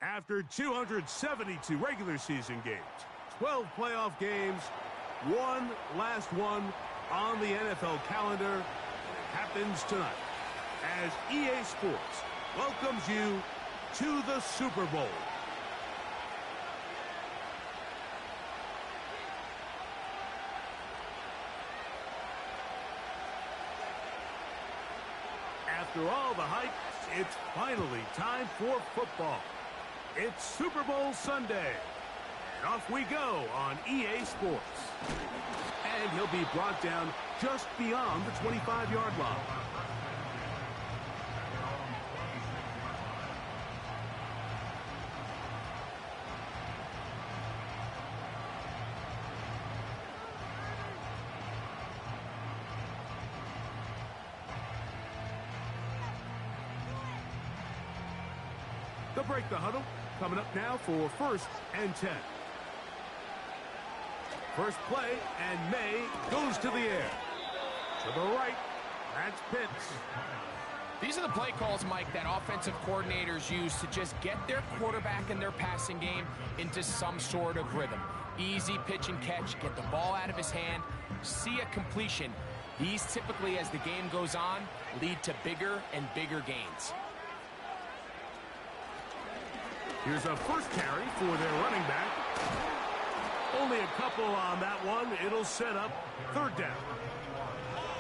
After 272 regular season games, 12 playoff games, one last one on the NFL calendar, and it happens tonight as EA Sports welcomes you to the Super Bowl. After all the hype, it's finally time for football. It's Super Bowl Sunday, and off we go on EA Sports. And he'll be brought down just beyond the 25-yard line. They'll break the huddle. Coming up now for 1st and 10. First play, and May goes to the air. To the right, that's Pitts. These are the play calls, Mike, that offensive coordinators use to just get their quarterback and their passing game into some sort of rhythm. Easy pitch and catch, get the ball out of his hand, see a completion. These typically, as the game goes on, lead to bigger and bigger gains. Here's a first carry for their running back. Only a couple on that one. It'll set up 3rd down.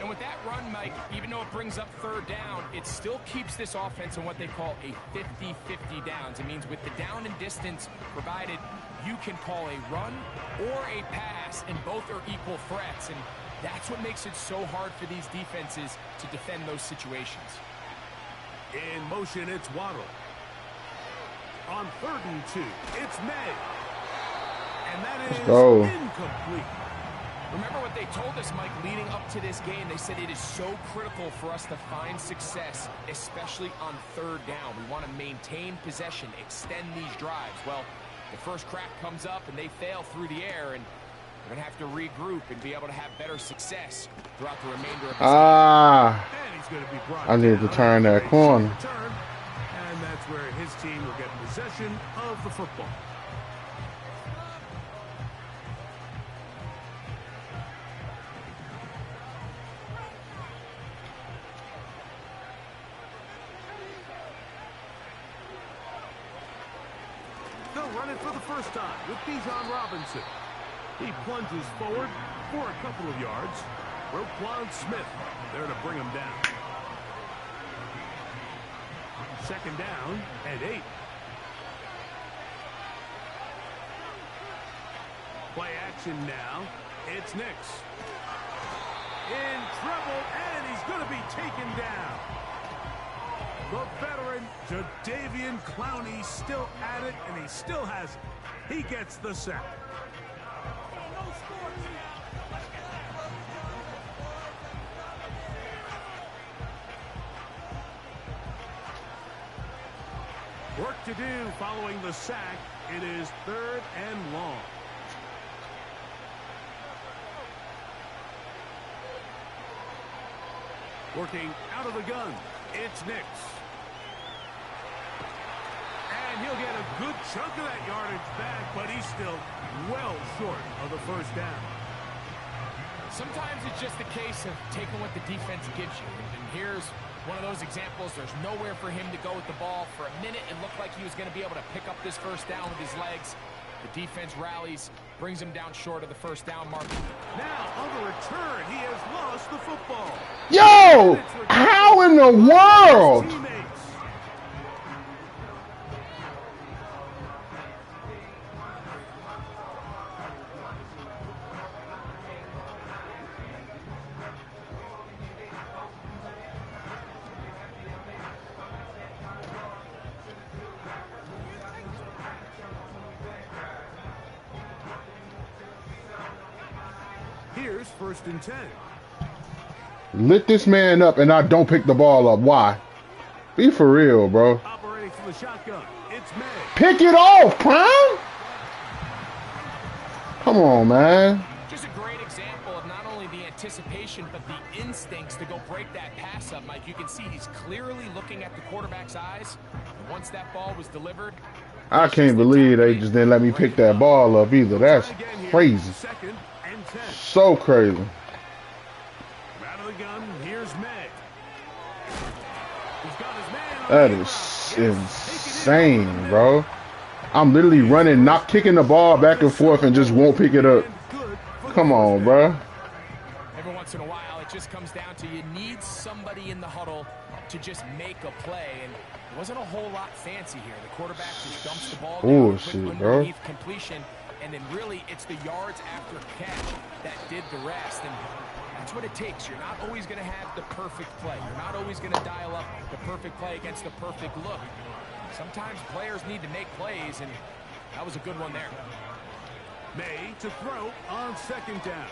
And with that run, Mike, even though it brings up 3rd down, it still keeps this offense in what they call a 50-50 downs. It means with the down and distance provided, you can call a run or a pass, and both are equal threats. And that's what makes it so hard for these defenses to defend those situations. In motion, it's Waddle. On 3rd and 2, it's May. And that is incomplete. Remember what they told us, Mike, leading up to this game. They said it is so critical for us to find success, especially on 3rd down. We want to maintain possession, extend these drives. Well, the first crack comes up and they fail through the air, and we're going to have to regroup and be able to have better success throughout the remainder of this game. I need to turn that corner. And that's where his team will get possession of the football. They'll run it for the first time with Bijan Robinson. He plunges forward for a couple of yards. Roquan Smith there to bring him down. 2nd down and 8. Play action now. It's Nix. In trouble, and he's going to be taken down. The veteran, Jadeveon Clowney, still at it, and he still has it. He gets the sack. Work to do following the sack. It is 3rd and long. Working out of the gun, it's Nix. And he'll get a good chunk of that yardage back, but he's still well short of the 1st down. Sometimes it's just a case of taking what the defense gives you. And here's one of those examples. There's nowhere for him to go with the ball. For a minute, it looked like he was going to be able to pick up this 1st down with his legs. The defense rallies, brings him down short of the 1st down mark. Now, on the return, he has lost the football. Yo! How in the world? Here's 1st and 10. Lit this man up and I don't pick the ball up. Why? Be for real, bro. Operating from the shotgun. It's May. Pick it off, Prime. Come on, man. Just a great example of not only the anticipation, but the instincts to go break that pass up, Mike. You can see he's clearly looking at the quarterback's eyes. And once that ball was delivered, I can't believe they just didn't let me pick that ball up either. That's crazy. Second and 10. So crazy. Out of the gun, here's May. He's got his man on That the is route. insane, bro. I'm literally running, not kicking the ball back and forth and just won't pick it up. Come on, bro. Every once in a while, it just comes down to you need somebody in the huddle to just make a play, and it wasn't a whole lot fancy here. The quarterback just dumps the ball down, quick underneath completion, and then really it's the yards after catch that did the rest, and that's what it takes. You're not always going to have the perfect play. You're not always going to dial up the perfect play against the perfect look. Sometimes players need to make plays, and that was a good one there. May to throw on second down.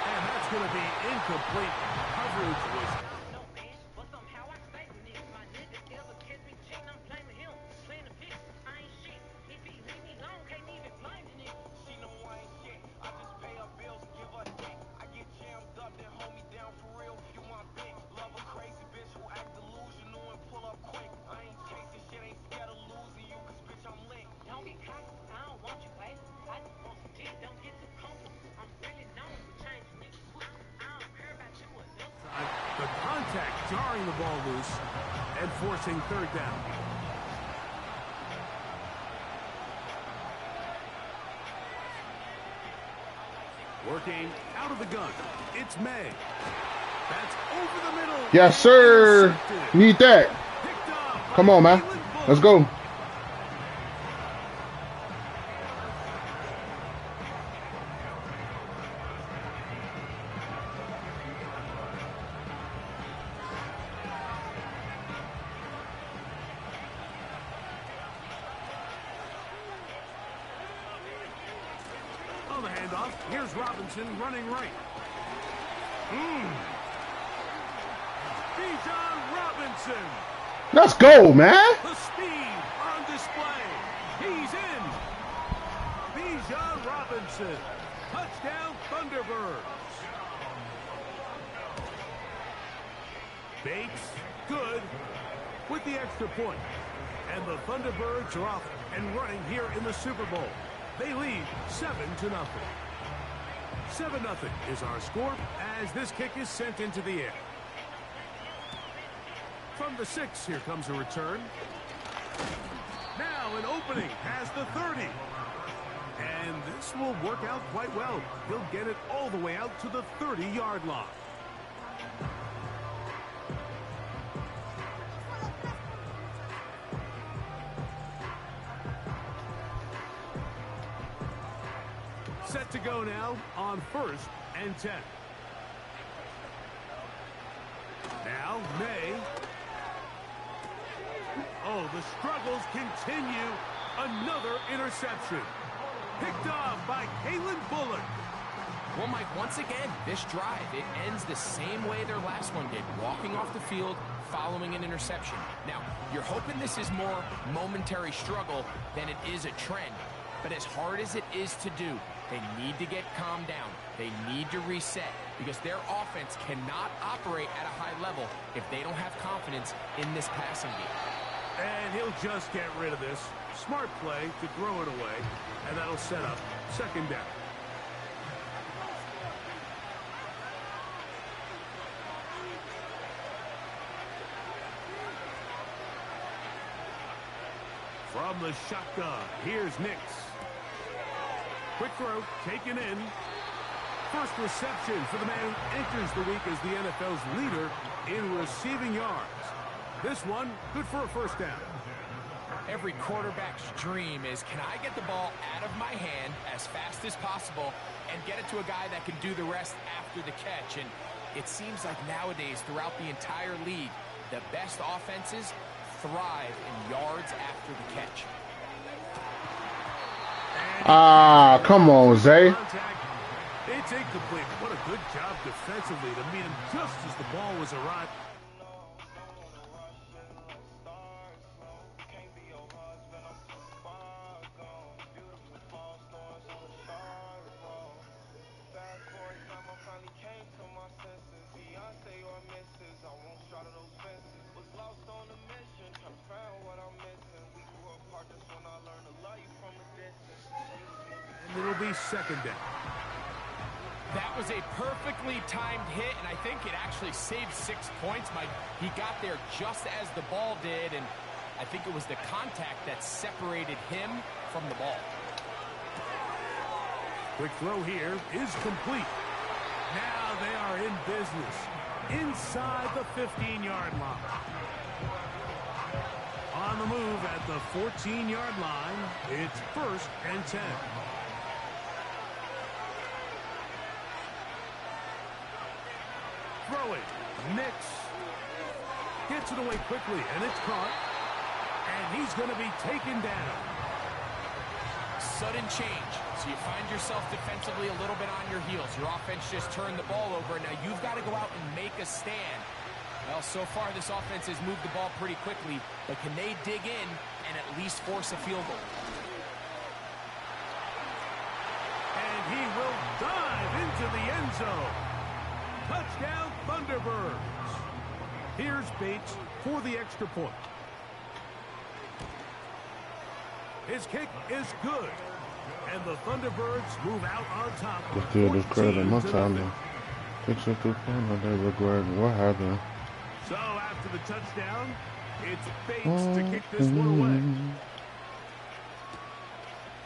And that's going to be incomplete. Coverage was... The contact jarring the ball loose and forcing third down. Working out of the gun. It's May. That's over the middle. Yes, sir. Need that. Come on, man. Let's go. On the handoff, here's Robinson running right. Bijan Robinson. Let's go, man. The speed on display. He's in. Bijan Robinson. Touchdown Thunderbirds. Bates, good, with the extra point. And the Thunderbirds are off and running here in the Super Bowl. They lead 7-0. 7-0 is our score as this kick is sent into the air. From the 6, here comes a return. Now an opening has the 30. And this will work out quite well. He'll get it all the way out to the 30-yard line. Set to go now on 1st and 10. Now May. Oh, the struggles continue. Another interception. Picked off by Kalen Bullock. Well, Mike, once again, this drive, it ends the same way their last one did, walking off the field following an interception. Now, you're hoping this is more momentary struggle than it is a trend. But as hard as it is to do, they need to get calmed down. They need to reset because their offense cannot operate at a high level if they don't have confidence in this passing game. And he'll just get rid of this. Smart play to throw it away, and that'll set up second down. From the shotgun, here's Nix. Quick throw, taken in. First reception for the man who enters the week as the NFL's leader in receiving yards. This one, good for a first down. Every quarterback's dream is, can I get the ball out of my hand as fast as possible and get it to a guy that can do the rest after the catch? And it seems like nowadays, throughout the entire league, the best offenses thrive in yards after the catch. Ah, come on, Zay. It's incomplete. What a good job defensively to meet him just as the ball was arrived. it'll be second down. That was a perfectly timed hit, and I think it actually saved 6 points, Mike. He got there just as the ball did, and I think it was the contact that separated him from the ball. Quick throw here is complete. Now they are in business inside the 15-yard line. On the move at the 14-yard line, it's 1st and 10. Throwing, Nix gets it away quickly, and it's caught. And he's going to be taken down. Sudden change. So you find yourself defensively a little bit on your heels. Your offense just turned the ball over. Now you've got to go out and make a stand. Well, so far this offense has moved the ball pretty quickly, but can they dig in and at least force a field goal? And he will dive into the end zone. Touchdown, Thunderbirds. Here's Bates for the extra point. His kick is good. And the Thunderbirds move out on top. Just did this credit my time. Fixing to find they regret what happened. So after the touchdown, it's Bates to kick this one away.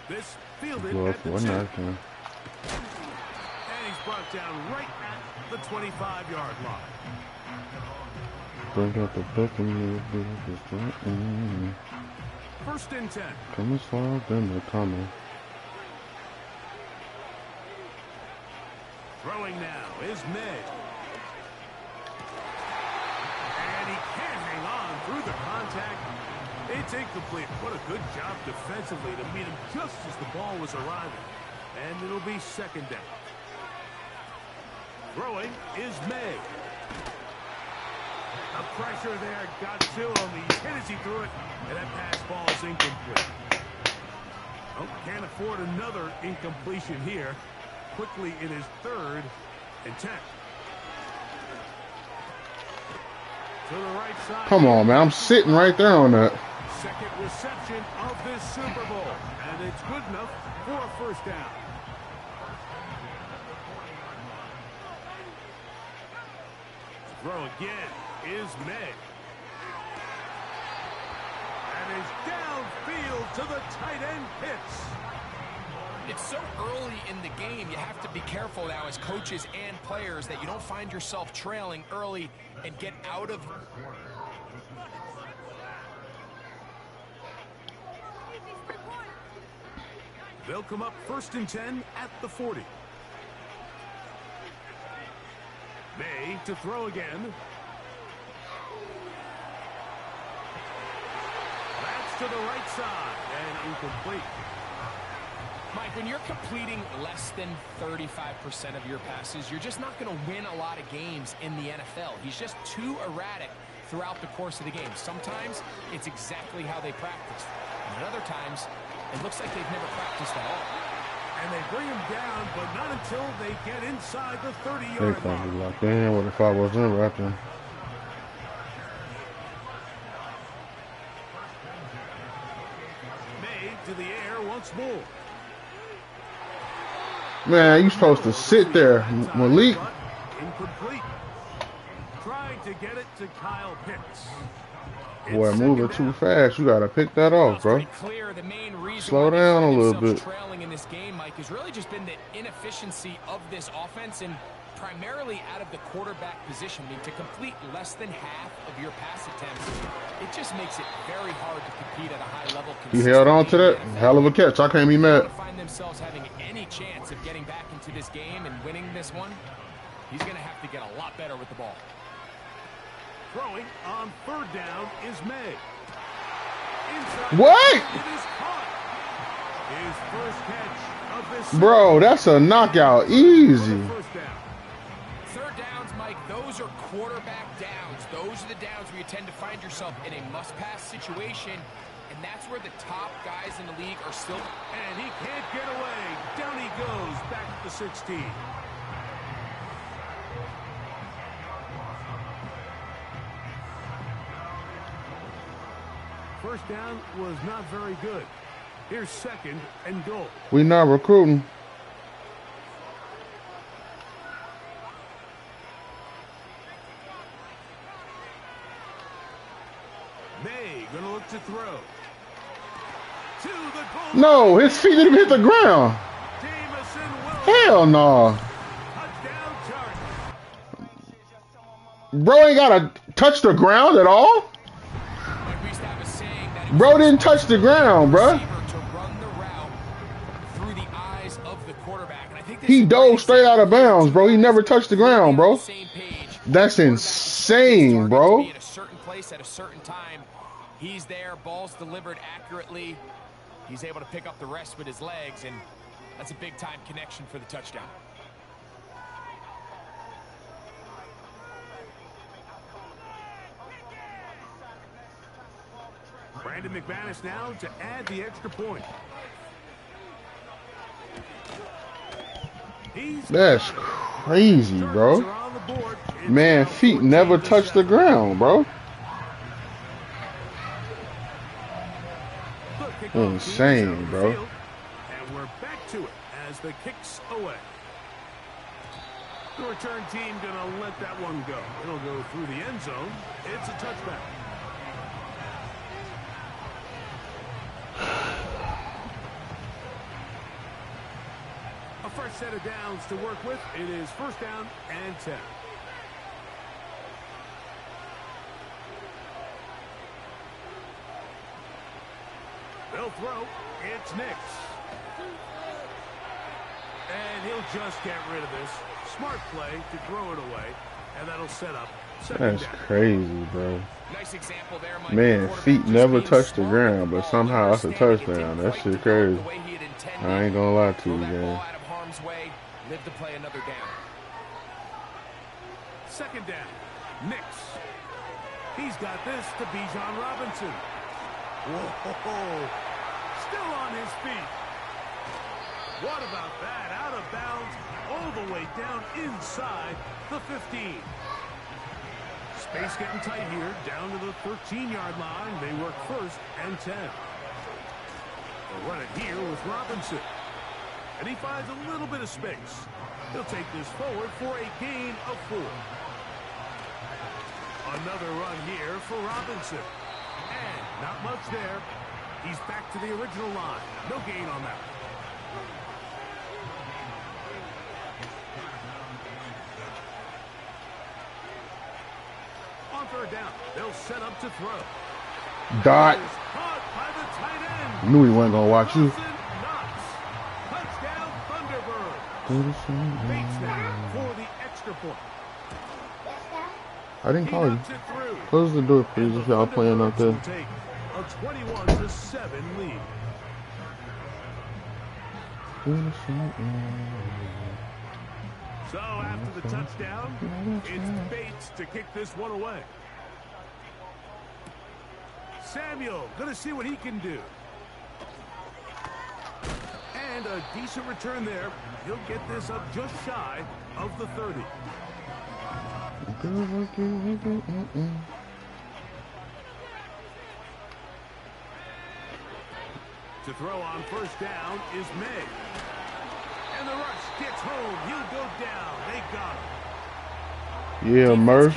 This fielded at the 10. And he's brought down right at the 25-yard line. Bring out the best of me. 1st and 10. Come as far as them, they're coming. Throwing now is May. And he can't hang on through the contact. It's incomplete. What a good job defensively to meet him just as the ball was arriving. And it'll be second down. Throwing is May. The pressure there got to him. He hit as he threw it, and that pass ball is incomplete. Oh, can't afford another incompletion here. Quickly in his 3rd and 10. To the right side. Come on, man. I'm sitting right there on that. Second reception of this Super Bowl, and it's good enough for a 1st down. Throw again is May. And is downfield to the tight end Pitts. It's so early in the game, you have to be careful now as coaches and players that you don't find yourself trailing early and get out of... They'll come up 1st and 10 at the 40. May to throw again. That's to the right side and incomplete. Mike, when you're completing less than 35% of your passes, you're just not going to win a lot of games in the NFL. He's just too erratic throughout the course of the game. Sometimes it's exactly how they practice. And at other times, it looks like they've never practiced at all. And they bring him down, but not until they get inside the 30-yard line. They probably like, damn, what if I wasn't rapping? May to the air once more. Man, you supposed to sit there, Malik. Incomplete. Trying to get it to Kyle Pitts. Boy, moving too fast. You gotta pick that off, bro. Slow down a little bit. Trailing in this game, Mike, has really just been the inefficiency of this offense and primarily out of the quarterback position. I mean, to complete less than half of your pass attempts, it just makes it very hard to compete at a high level. He held on to that. Hell of a catch. I can't be mad. Find themselves having any chance of getting back into this game and winning this one, he's going to have to get a lot better with the ball. Throwing on 3rd down is May. Inside. What? It is caught. His first catch of this. Bro, that's a knockout. Easy. 3rd downs, Mike, those are quarterback downs. Those are the downs where you tend to find yourself in a must-pass situation, and that's where the top guys in the league are still. And he can't get away. Down he goes, back at the 16. First down was not very good. Here's 2nd and goal. We not recruiting. May gonna look to throw. To the goal. No, his feet didn't hit the ground. Hell no. Touchdown Chargers. Bro ain't gotta touch the ground at all. Bro didn't touch the ground, bro. He dove straight out of bounds, bro. He never touched the ground, bro. That's insane, bro. At a certain place at a certain time. He's there, ball's delivered accurately. He's able to pick up the rest with his legs, and that's a big-time connection for the touchdown. Brandon McManus now to add the extra point. That's crazy, bro. Man, feet never touch the ground, bro. Insane, bro. And we're back to it as the kick's away. The return team gonna let that one go. It'll go through the end zone. It's a touchback. A fresh set of downs to work with. It is 1st down and 10. They'll throw. It's Nix. And he'll just get rid of this. Smart play to throw it away. And that'll set up 2nd down. That's crazy, bro. Nice example there, Mike. Man, feet never touch the ground, but somehow that's a touchdown. That shit crazy. I ain't gonna lie to you, man. Live to play another down. 2nd down. Nix. He's got this to Bijan Robinson. Whoa. Still on his feet. What about that? Out of bounds all the way down inside the 15. Space getting tight here. Down to the 13-yard line. They work 1st and 10. They'll run it here with Robinson. And he finds a little bit of space. He'll take this forward for a gain of 4. Another run here for Robinson. And not much there. He's back to the original line. No gain on that. On 3rd down, they'll set up to throw. Dot. Caught by the tight end. Knew he wasn't gonna watch you. Touchdown Thunderbirds. Bates there for the extra point. I didn't call you. Close the door, please, if y'all playing out there. Take a 21-7 lead. So after the touchdown, it's Bates to kick this one away. Samuel gonna see what he can do. And a decent return there. He'll get this up just shy of the 30. To throw on 1st down is May. And the rush gets home. He'll go down. They got him. Yeah, Murph.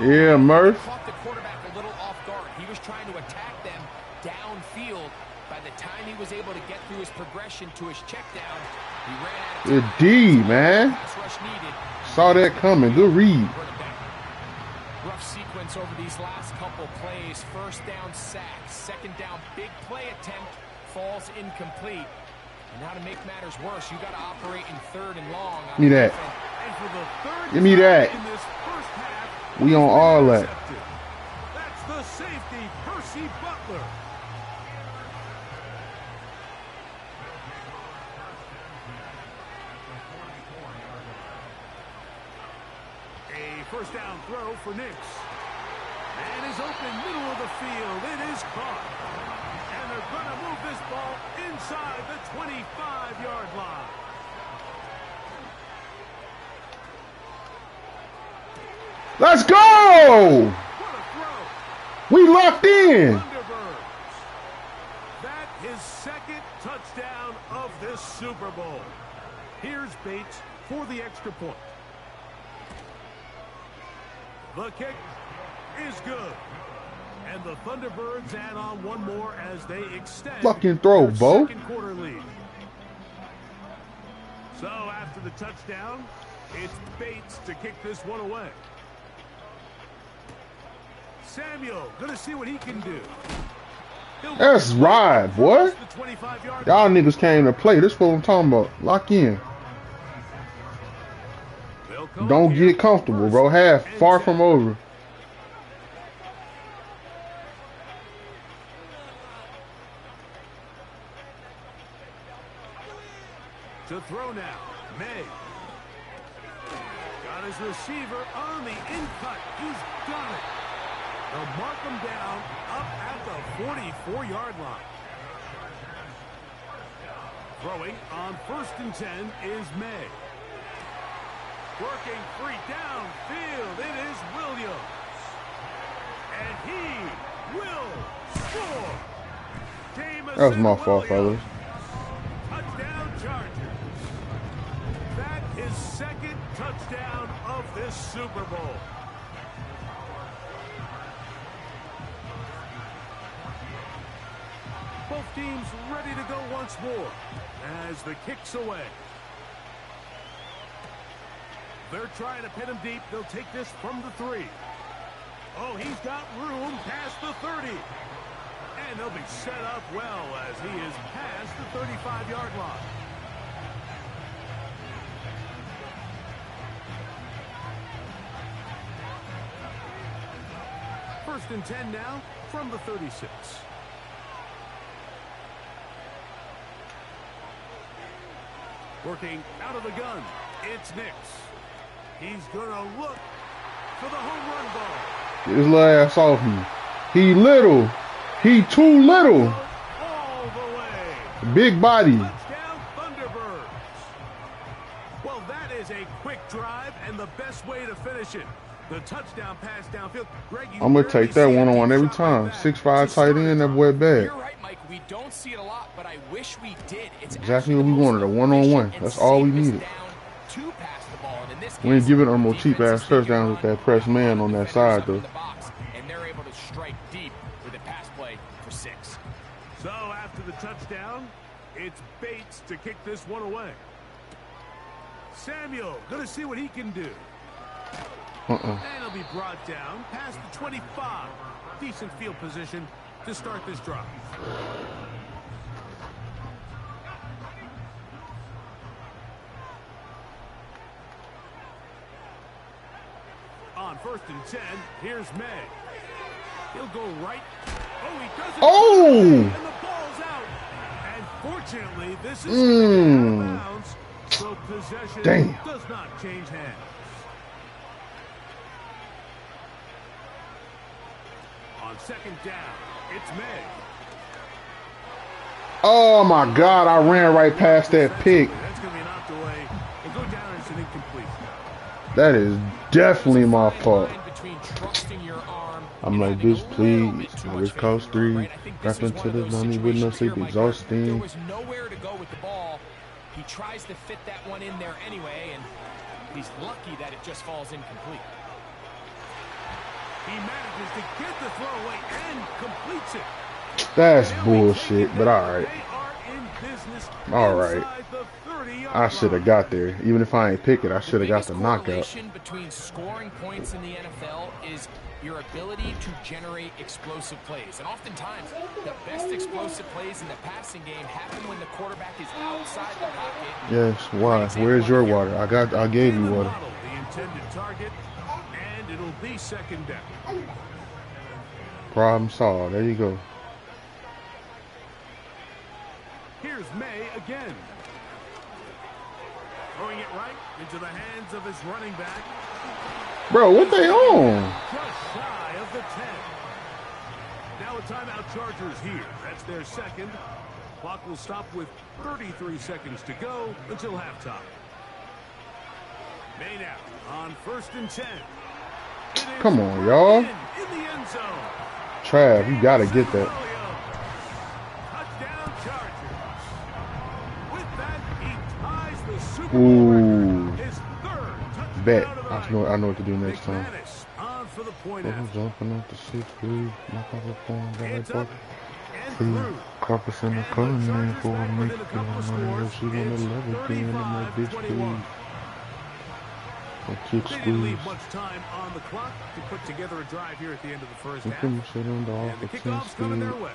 Yeah, Murph. Caught the quarterback a little off guard. He was trying to attack them downfield. By the time he was able to get through his progression to his check down, he ran out of Good time. D, man. Saw that coming. Good read. Rough sequence over these last couple plays. 1st down sack. 2nd down big play attempt falls incomplete. And now to make matters worse, you got to operate in 3rd and long. Give me that. And for the 3rd Give me that. in this first half, We on all that. That's the safety, Percy Butler. A 1st down throw for Nix. Man is open, middle of the field. It is caught. And they're going to move this ball inside the 25-yard line. Let's go! What a throw. We locked in. Thunderbirds. That is this Super Bowl. Here's Bates for the extra point. The kick is good. And the Thunderbirds add on one more as they extend Fucking throw, their Bo. second quarter lead. So after the touchdown, it's Bates to kick this one away. Samuel gonna see what he can do. That's right, boy. Y'all niggas came to play. This is what I'm talking about. Lock in. Don't get comfortable, bro. Half far from over. To throw now, May. Got his receiver on the in-cut. He's got it. They'll mark him down up at the 44-yard line. Throwing on 1st and 10 is May. Working free downfield. It is Williams. And he will score. That was my fault, fellas. Touchdown Chargers. That is second touchdown of this Super Bowl. Both teams ready to go once more as the kick's away. They're trying to pin him deep. They'll take this from the 3. Oh, he's got room past the 30. And they'll be set up well as he is past the 35-yard line. First and 10 now from the 36. Working out of the gun, it's Nix. He's gonna look for the home run ball. Get his little ass off me. He little. He too little. All the way. Big body. Touchdown Thunderbirds. Well, that is a quick drive and the best way to finish it. The touchdown pass downfield. Greg, I'm gonna take that one-on-one every time. 6'5" tight end, that boy bad. You're right, Mike. We don't see it a lot, but I wish we did. It's Exactly what we wanted, a one-on-one. That's all we needed. We ain't giving them no cheap-ass touchdowns with that press man on that side, though. And they're able to strike deep with a pass play for 6. So after the touchdown, it's Bates to kick this one away. Samuel gonna see what he can do. And he'll be brought down past the 25. Decent field position to start this drive. On 1st and 10, here's May. He'll go right. Oh, he doesn't. Oh! And the ball's out. And fortunately, this is out of bounds, so possession does not change hands. On 2nd down, it's May. Oh my God! I ran right past that pick. That's going to be knocked away and go down as an incomplete. That is definitely my fault. I'm like, bitch, please. I just cost 3. Back into the money with no sleep, exhausting. There was nowhere to go with the ball. He tries to fit that one in there anyway, and he's lucky that it just falls incomplete. He manages to get the throw away and completes it. That's bullshit, but alright. Alright. I should have got there. Even if I ain't pick it, I should have got the knockout. The correlation between scoring points in the NFL is your ability to generate explosive plays. And oftentimes, the best explosive plays in the passing game happen when the quarterback is outside the pocket. Yes, why? Where's your water? I gave you water. The intended target, and it'll be 2nd down. Problem solved. There you go. Here's May again. Throwing it right into the hands of his running back. Bro, what they on? Just shy of the 10. Now a timeout Chargers here. That's their 2nd. Clock will stop with 33 seconds to go until halftime. May now on 1st and 10. Come on, y'all. In the end zone. Trav, you gotta get that. Touchdown Chargers. With that, Ooh. His third touchdown Bet. of the I night. know what to do next time. McManus on for the point I'm after. jumping off the 6 feet. My papa going Hands back. up and Free through. carpets in the And color the name Chargers for back me. within a couple of scores. She wanna It's love again in my bitch 35-21. please. A kick They didn't leave squeeze. much time on the clock to put together a drive here at the end of the first You half. can sit on the And off the of 10 kickoff's coming their speed. way.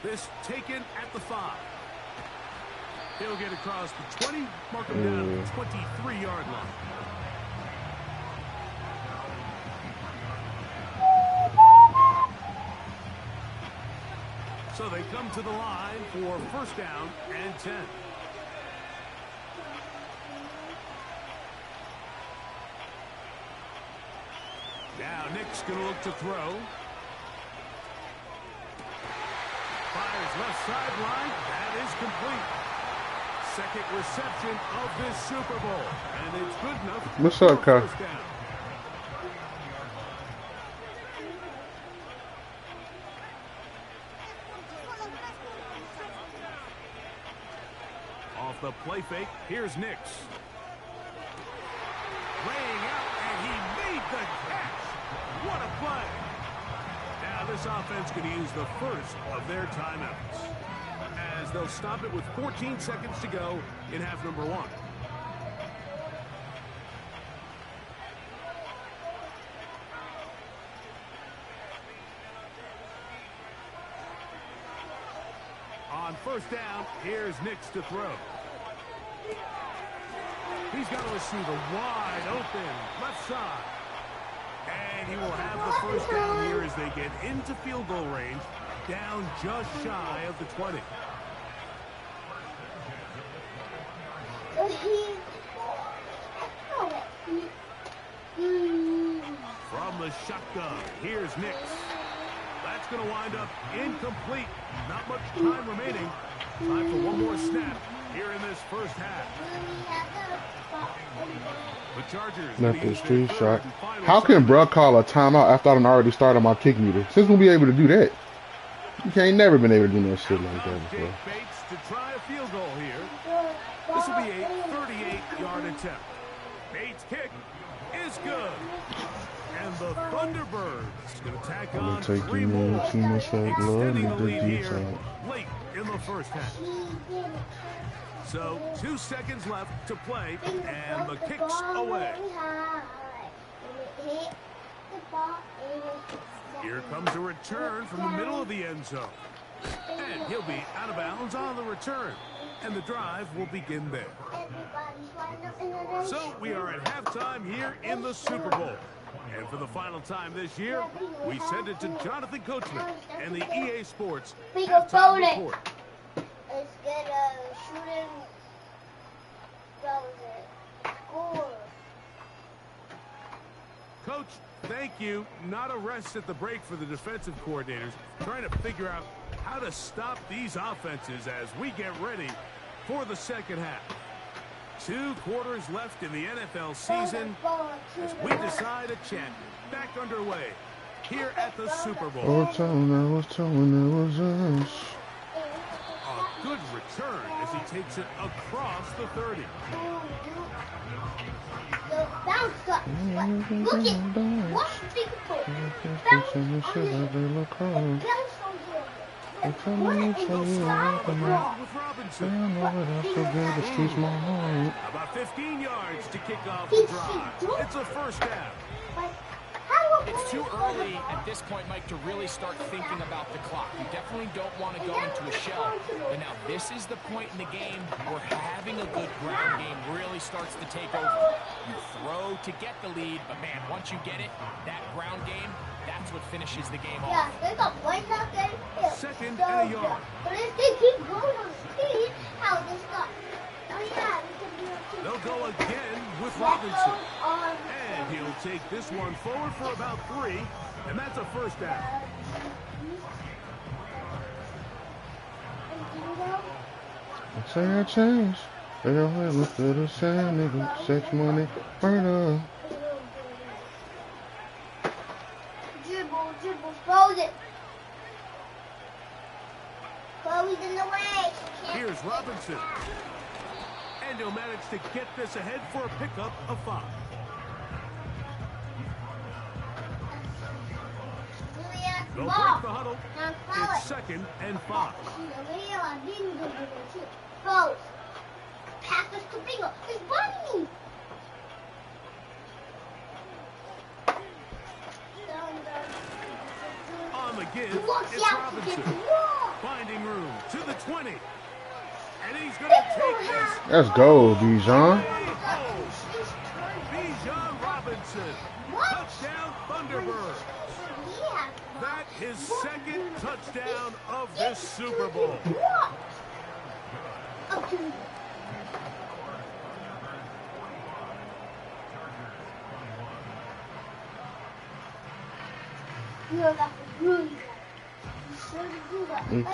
This taken at the 5. He'll get across the 20, mark him down at the 23-yard line. So they come to the line for first down and 10. Now Nick's going to look to throw. Fires left sideline. That is complete. Second reception of this Super Bowl. And it's good enough. What's up, for Kyle? first down. Off the play fake, here's Nix. Laying out, and he made the catch. What a play. Now this offense could use the first of their timeouts, as they'll stop it with 14 seconds to go in half number 1. On first down, here's Nix to throw. He's got a receiver wide open, left side. And he will have the first down here as they get into field goal range, down just shy of the 20. From the shotgun, here's Nix. That's going to wind up incomplete. Not much time remaining. Time for one more snap here in this first half. The Chargers Left the street shot. How can bruh call a timeout after I done already started my kick meter? Since we'll be able to do that. You ain't never been able to do no shit like that before. Bates to try a field goal here. This will be a 38-yard attempt. Bates' kick is good. And the Thunderbirds going to tack on 3 more, extending the lead here late in the first half. So 2 seconds left to play, and the kick's away. Here comes a return from the middle of the end zone. And he'll be out of bounds on the return. And the drive will begin there. So we are at halftime here in the Super Bowl. And for the final time this year, we send it to Jonathan Coachman and the EA Sports halftime report. Let's get a shooting. Score. Coach, thank you. Not a rest at the break for the defensive coordinators, trying to figure out how to stop these offenses as we get ready for the second half. 2 quarters left in the NFL season as we decide a champion. Back underway here at the Super Bowl. I was telling it was us. A good return as he takes it across the 30. Bounce up. Look at what big foot. Bounce on the bounce on With Robinson. About 15 yards to kick off the drive. It's a first down. It's too early at this point, Mike, to really start thinking about the clock. You definitely don't want to go into a shell. But now this is the point in the game where having a good ground game really starts to take over. You throw to get the lead, but man, once you get it, that ground game, that's what finishes the game off. Second and a yard. But if they keep going on speed, how they stop? Oh yeah, They'll go again with Robinson. And he'll take this one forward for about 3, and that's a first down. I say I changed. They don't have look to the same nigga. Sex, money, murder. Dribble, throws it. Chloe's in the way. Here's Robinson. And he'll manage to get this ahead for a pickup of 5. They'll break the huddle. It's 2nd and 5. Pass this to Bingo. He's running. On the give, it's Robinson. Finding room to the 20. And he's going to take this. Let's go, Bijan. Bijan Robinson. Touchdown, Thunderbirds. That is 2nd touchdown of this Super Bowl.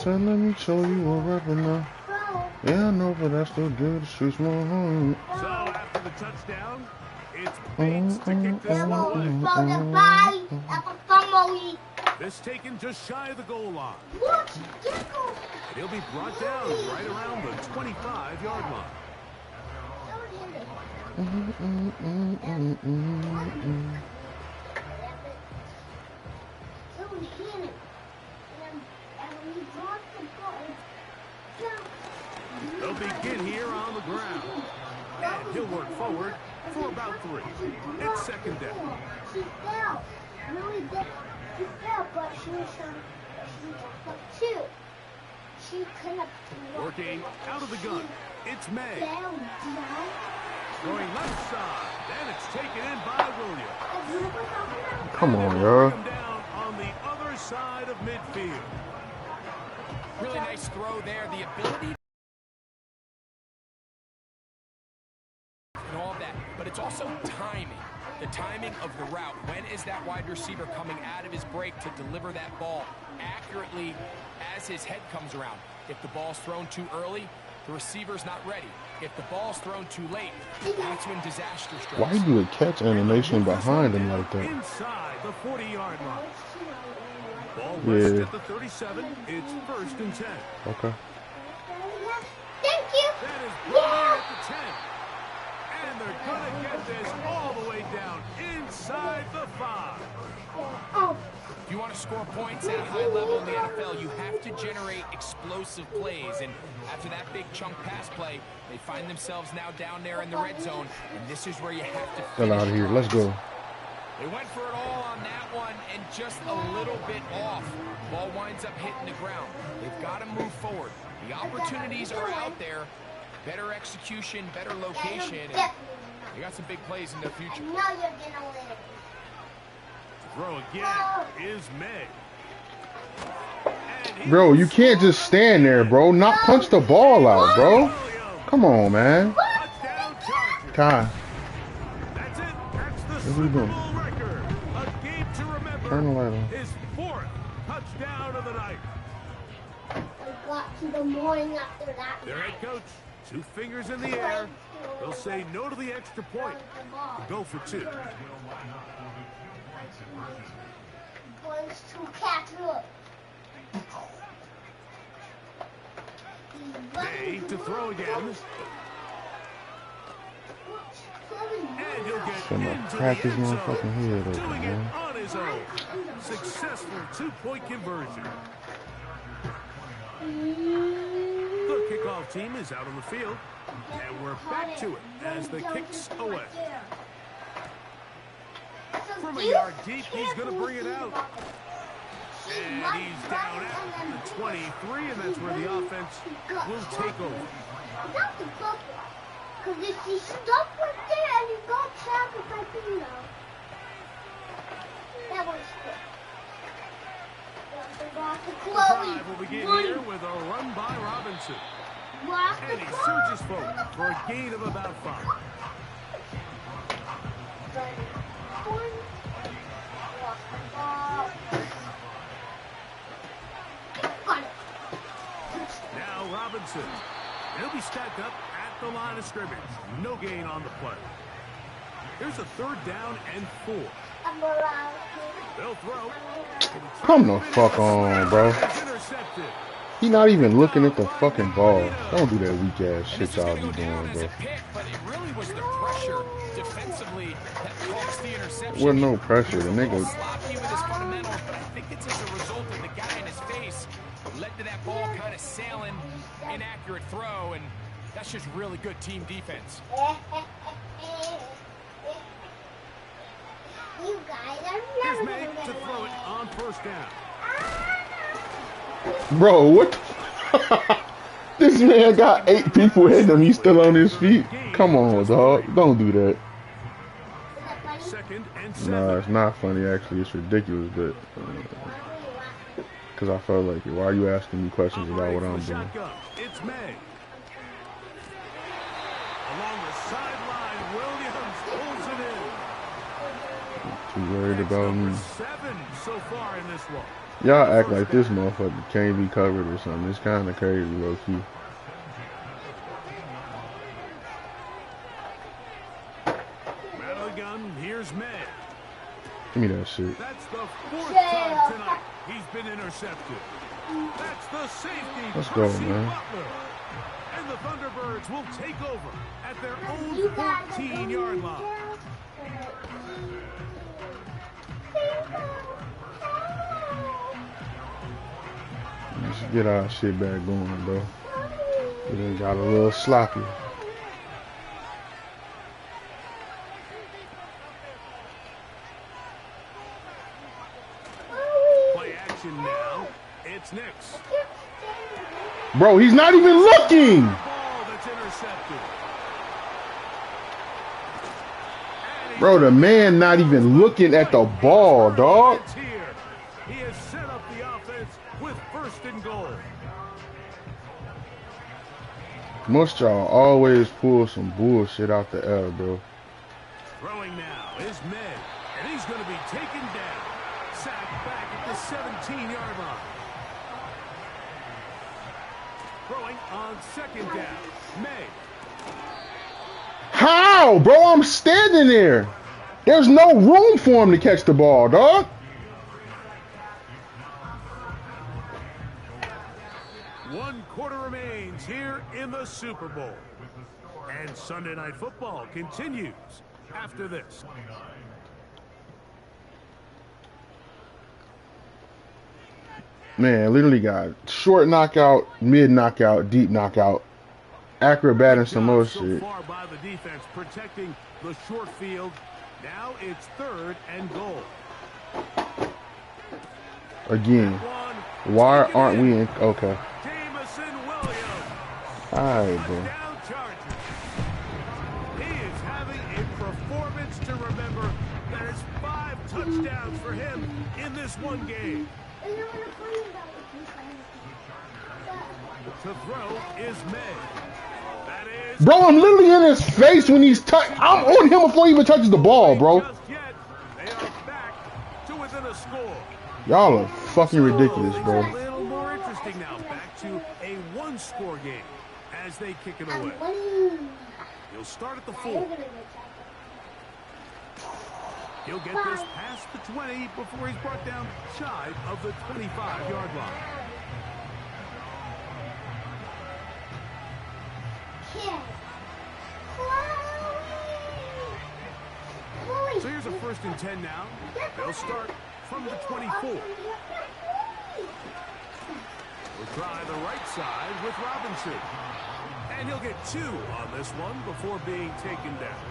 Let me show you a rapper now. Yeah, I know, but that's still good. The streets more home. So after the touchdown, it's Bates to kick this one. This taken just shy of the goal line. And he'll be brought down right around the 25-yard line. They'll begin here on the ground. And he'll work forward for about 3. It's 2nd down. She fell. Really did. She fell, but she was on 2. She could have Working out of the gun. It's May. down. Going left side. And it's taken in by Williams. Come on, Bring y'all. him down on the other side of midfield. Really nice throw there. The ability and all that, but it's also timing. The timing of the route. When is that wide receiver coming out of his break to deliver that ball accurately as his head comes around? If the ball's thrown too early, the receiver's not ready. If the ball's thrown too late, that's when disaster strikes. Why do a catch animation behind him like that? Inside the 40-yard line. Ball rests at the 37. It's 1st and 10. Okay. Thank you. That is brought in at the 10. And they're going to get this all the way down inside the 5. Oh. If you want to score points at a high level in the NFL, you have to generate explosive plays. And after that big chunk pass play, they find themselves now down there in the red zone. And this is where you have to Get out of here. Let's go. They went for it all on that one and just a little bit off. Ball winds up hitting the ground. They've got to move forward. The opportunities are out there. Better execution, better location. And they got some big plays in their future. Now you're gonna live. Throw again is May. Bro, you can't just stand there, bro. Not punch the ball out, bro. Come on, man. Touchdown Chargers. Kai, That's it. That's the what Super are we doing? Bowl record. A game to remember. Turn the light on. His 4th touchdown of the night. I got to the morning after that. Their head coach, 2 fingers in the air. He'll say no to the extra point. Go for 2. Points to catch up. May to throw again. And he'll get Gonna into crack the his end zone, motherfucking head open, doing it man. on his own. Successful 2-point conversion. The kickoff team is out on the field, and we're back to it as the kicks away. From a yard deep, he's going to bring it out. And he's down at the 23, and that's where the offense will take over. Not the buffer. Because if he stuck right there and he got trapped with my finger. That was good. The drive will begin here with a run by Robinson. And he surges forward for a gain of about 5. Now Robinson. He'll be stacked up at the line of scrimmage. No gain on the play. Here's a 3rd down and 4. They'll throw. Come the fuck on, bro. Intercepted. He not even looking at the fucking ball. Don't do that weak ass shit y'all be doing, bro. But it really was the pressure defensively that caused the interception. With no pressure, the He was a nigga. little sloppy with his fundamentals, but I think it's as a result of the guy in his face led to that ball kind of sailing, inaccurate throw, and that's just really good team defense. You guys are Here's never made gonna to get throw away. it on first down. Bro, what the This man got 8 people hitting him. He's still on his feet. Come on, dog. Don't do that. Is that funny? Second and 7. Nah, it's not funny, actually. It's ridiculous, but... Because I felt like it. Why are you asking me questions about what I'm doing? Shotgun. It's May. Along the sideline, Williams pulls it in. Too worried That's about number me. 7 so far in this one. Y'all act like this motherfucker can't be covered or something. It's kind of crazy, low-key. Battle gun, here's May. Give me that shit. That's the 4th time tonight he's been intercepted. That's the safety. Let's go, Percy man. Butler. And the Thunderbirds will take over at their You own guys are 14-yard line. Let's get our shit back going, bro. We done got a little sloppy. Play action now. It's Knicks. Bro, he's not even looking! Ball that's intercepted. And Bro, the man not even looking at the ball, dog. It's here. He has set up the offense with 1st and goal. Most y'all always pull some bullshit out the air, bro. Throwing now is May, and he's going to be taken down. Sacked back at the 17-yard line. Throwing on 2nd down, May. How, bro? I'm standing there. There's no room for him to catch the ball, dog. One quarter remains here in the Super Bowl. And Sunday Night Football continues after this. Man, literally got short knockout, mid knockout, deep knockout, acrobat and some more So shit. far by the defense protecting the short field. Now it's 3rd and goal. Again, One. why Taken aren't in. we in? Okay. Jamison Williams. Alright, bro. Touchdown Chargers. He is having a performance to remember. That is 5 touchdowns for him in this one game. To throw is May. That is Bro, I'm literally in his face when he's I'm on him before he even touches the ball, bro. just yet. They are back to within a score. Y'all are fucking ridiculous, Things bro. are a little more interesting now. Back to a 1-score game as they kick it away. He'll start at the 4. He'll get this past the 20 before he's brought down shy of the 25-yard line. So here's a 1st and 10 now. They'll start from the 24. We'll try the right side with Robinson. And he'll get 2 on this one before being taken down.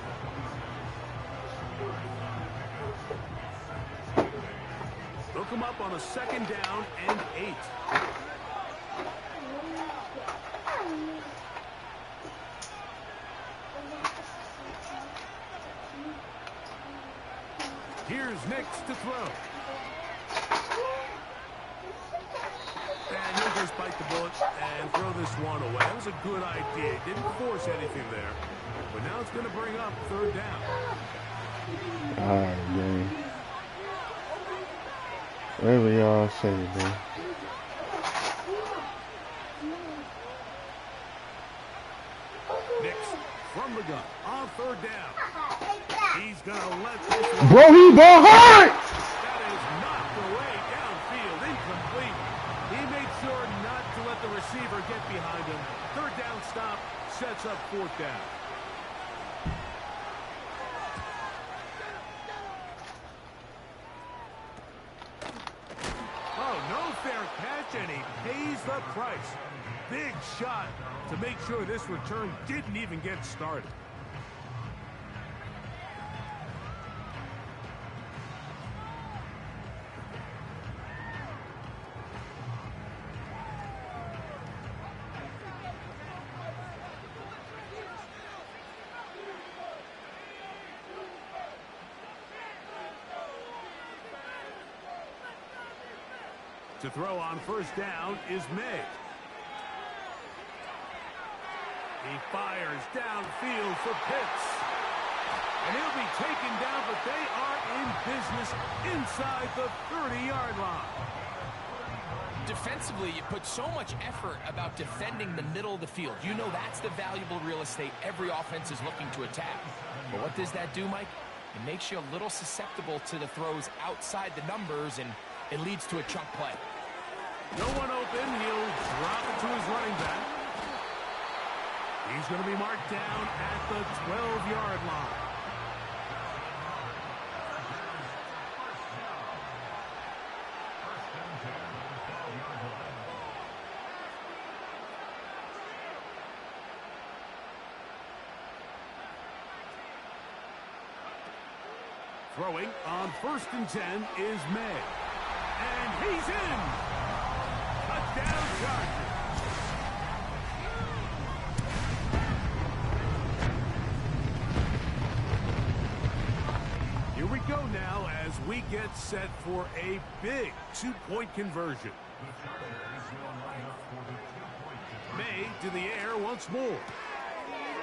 They'll come up on a 2nd down and 8. Here's Knicks to throw. And he'll just bite the bullet and throw this one away. That was a good idea. Didn't force anything there. But now it's going to bring up 3rd down. Alright, man. Whatever y'all say, man. Knicks from the gun on 3rd down. He's going to let this one. Bro, he behind! That is knocked away downfield, incomplete. He made sure not to let the receiver get behind him. Third down stop sets up fourth down. Oh, no fair catch, and he pays the price. Big shot to make sure this return didn't even get started. To throw on first down is May. He fires downfield for Pitts. And he'll be taken down, but they are in business inside the 30-yard line. Defensively, you put so much effort about defending the middle of the field. You know that's the valuable real estate every offense is looking to attack. But what does that do, Mike? It makes you a little susceptible to the throws outside the numbers, and it leads to a chunk play. No one open. He'll drop it to his running back. He's going to be marked down at the 12-yard line. Throwing on 1st and 10 is May. And he's in. Touchdown Chargers. Here we go now as we get set for a big 2-point conversion. May to the air once more.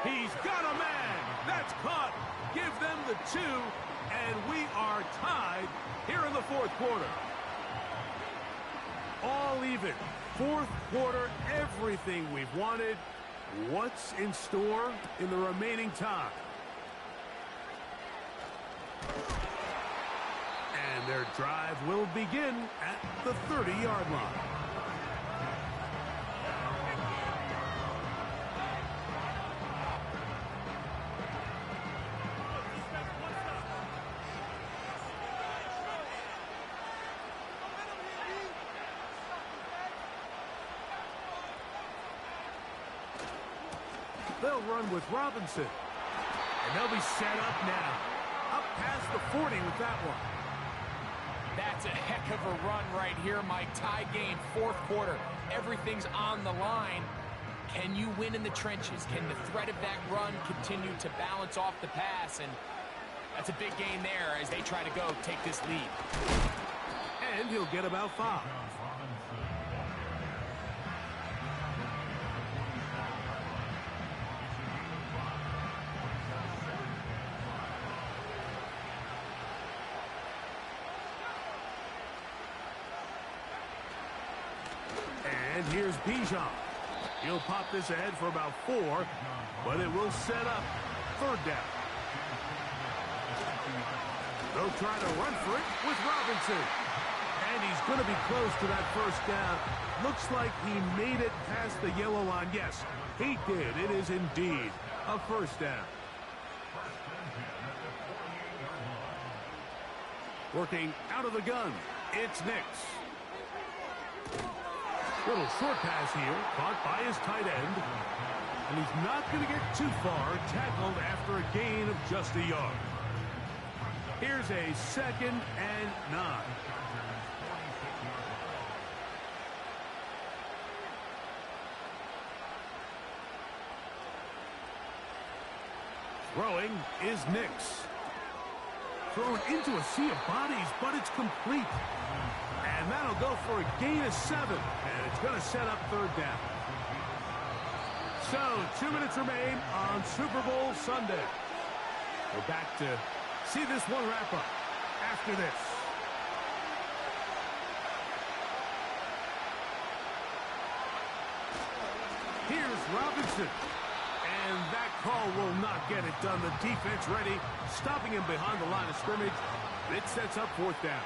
He's got a man. That's caught. Give them the 2, and we are tied here in the 4th quarter. All even. 4th quarter, everything we've wanted. What's in store in the remaining time? And their drive will begin at the 30-yard line. They'll run with Robinson. And they'll be set up now. Up past the 40 with that one. That's a heck of a run right here, Mike. Tie game, 4th quarter. Everything's on the line. Can you win in the trenches? Can the threat of that run continue to balance off the pass? And that's a big gain there as they try to go take this lead. And he'll get about 5. And here's Bijan. He'll pop this ahead for about 4, but it will set up 3rd down. They'll try to run for it with Robinson. And he's going to be close to that 1st down. Looks like he made it past the yellow line. Yes, he did. It is indeed a 1st down. Working out of the gun, it's Nix. Little short pass here, caught by his tight end. And he's not going to get too far, tackled after a gain of just a yard. Here's a 2nd and 9. Throwing is Nix. Thrown into a sea of bodies, but it's complete. And that'll go for a gain of 7. And it's going to set up 3rd down. So, 2 minutes remain on Super Bowl Sunday. We're back to see this one wrap up after this. Here's Robinson. And that call will not get it done. The defense ready, stopping him behind the line of scrimmage. It sets up 4th down.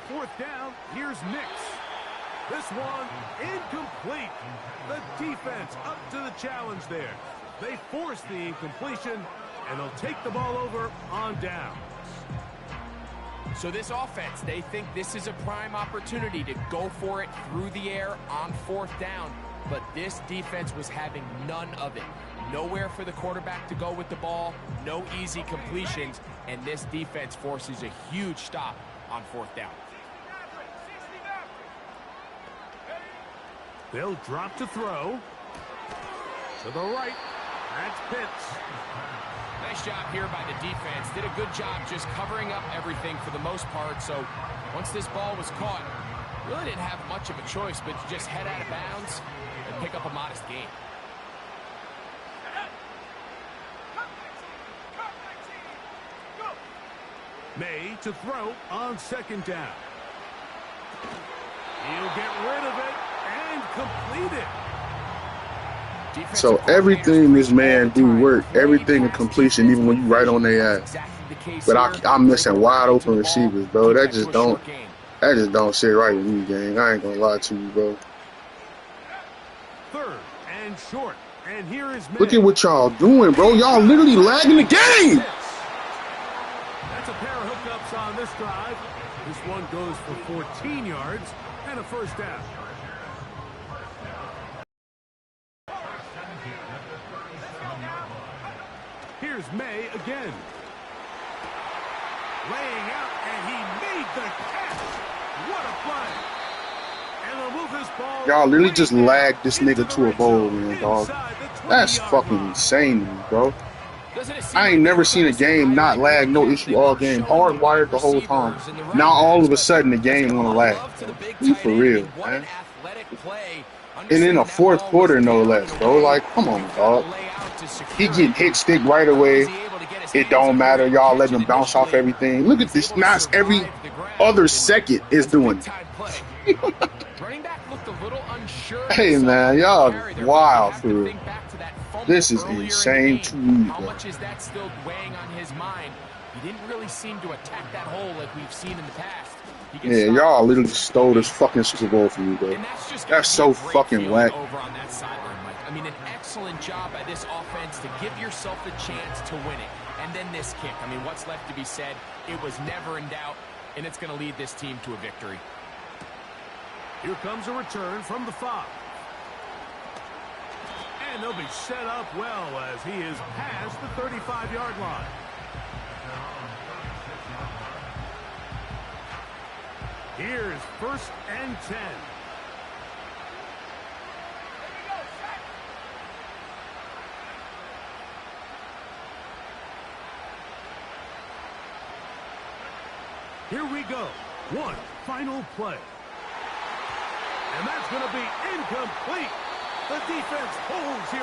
fourth down, here's Nix. This one incomplete. The defense up to the challenge there. They force the incompletion, and they'll take the ball over on down. So this offense, they think this is a prime opportunity to go for it through the air on fourth down, but this defense was having none of it. Nowhere for the quarterback to go with the ball, no easy completions, and this defense forces a huge stop on fourth down. They'll drop to throw. To the right. That's Pitts. Nice job here by the defense. Did a good job just covering up everything for the most part. So once this ball was caught, really didn't have much of a choice but to just head out of bounds and pick up a modest gain. May to throw on second down. He'll get rid of it and complete it. So everything this man do work, everything in completion, even when you right on their ass. But I'm missing wide open receivers, bro. That just don't sit right with me, gang. I ain't gonna lie to you, bro. Third and short. And here is May. Look at what y'all doing, bro. Y'all literally lagging the game. That's a pair of hookups on this drive. This one goes for 14 yards and a first down. Here's May again. Laying out, and he made the catch. What a play. And they'll move this ball. Y'all literally just lagged this nigga to a bowl, man, dog. That's fucking insane to me, bro. I ain't never seen a game not lag, no issue all game. Hardwired the whole time. Now all of a sudden the game wanna lag. You for real, man. And in the fourth quarter, no less, bro. Like, come on, dog. He getting hit stick right away. It don't matter. Y'all letting him bounce off everything. Look at this. Now every other second is doing it. Hey, man. Y'all wild for real. This is insane to me, bro. How much is that still weighing on his mind? He didn't really seem to attack that hole like we've seen in the past. Yeah, y'all literally stole this fucking Super Bowl from you, bro. That's so fucking whack. Over on that sideline, Mike. I mean, an excellent job by this offense to give yourself a chance to win it. And then this kick. I mean, what's left to be said? It was never in doubt, and it's going to lead this team to a victory. Here comes a return from the 5. And they'll be set up well as he is past the 35-yard line. Here's first and 10. Here we go. One final play. And that's going to be incomplete. The defense holds here.